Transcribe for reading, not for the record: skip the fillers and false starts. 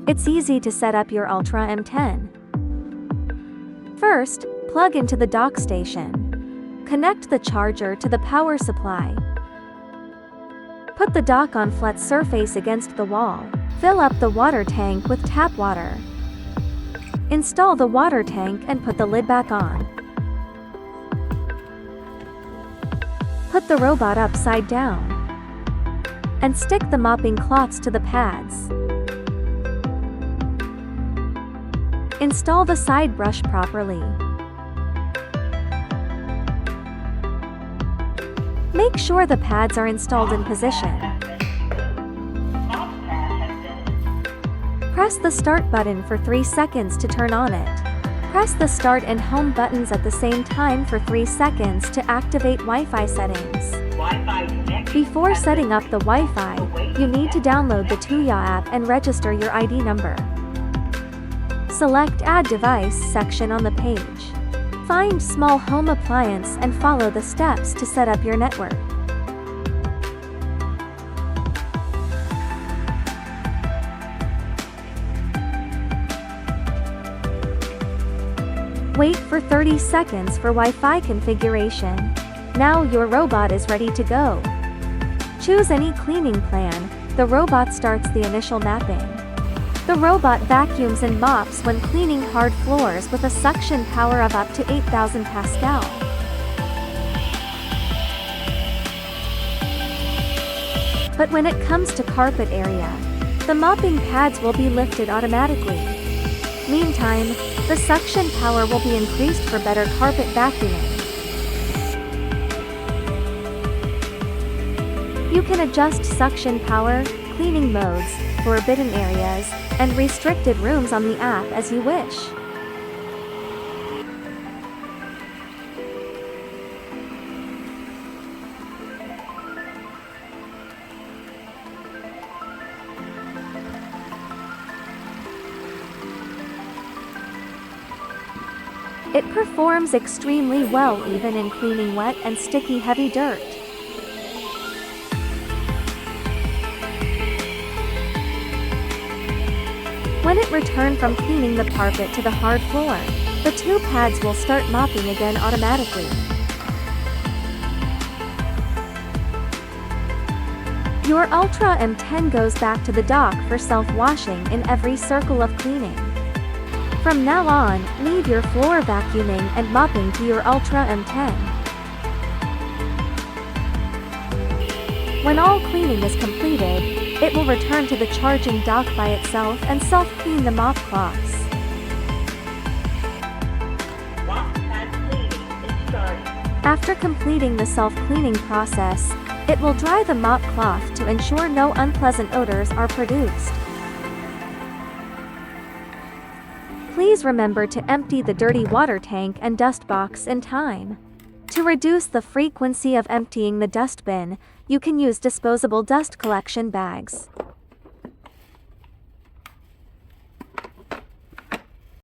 It's easy to set up your Ultra M10. First, plug into the dock station. Connect the charger to the power supply. Put the dock on flat surface against the wall. Fill up the water tank with tap water. Install the water tank and put the lid back on. Put the robot upside down. And stick the mopping cloths to the pads. Install the side brush properly. Make sure the pads are installed in position. Press the start button for 3 seconds to turn on it. Press the start and home buttons at the same time for 3 seconds to activate Wi-Fi settings. Before setting up the Wi-Fi, you need to download the Tuya app and register your ID number. Select Add Device section on the page. Find Small Home Appliance and follow the steps to set up your network. Wait for 30 seconds for Wi-Fi configuration. Now your robot is ready to go. Choose any cleaning plan. The robot starts the initial mapping. The robot vacuums and mops when cleaning hard floors with a suction power of up to 8,000 Pascal. But when it comes to carpet area, the mopping pads will be lifted automatically. Meantime, the suction power will be increased for better carpet vacuuming. You can adjust suction power, cleaning modes, forbidden areas, and restricted rooms on the app as you wish. It performs extremely well even in cleaning wet and sticky heavy dirt. When it returns from cleaning the carpet to the hard floor, the 2 pads will start mopping again automatically. Your Ultra M10 goes back to the dock for self-washing in every circle of cleaning. From now on, leave your floor vacuuming and mopping to your Ultra M10. When all cleaning is completed, it will return to the charging dock by itself and self-clean the mop cloths. After completing the self-cleaning process, it will dry the mop cloth to ensure no unpleasant odors are produced. Please remember to empty the dirty water tank and dust box in time. To reduce the frequency of emptying the dustbin, you can use disposable dust collection bags.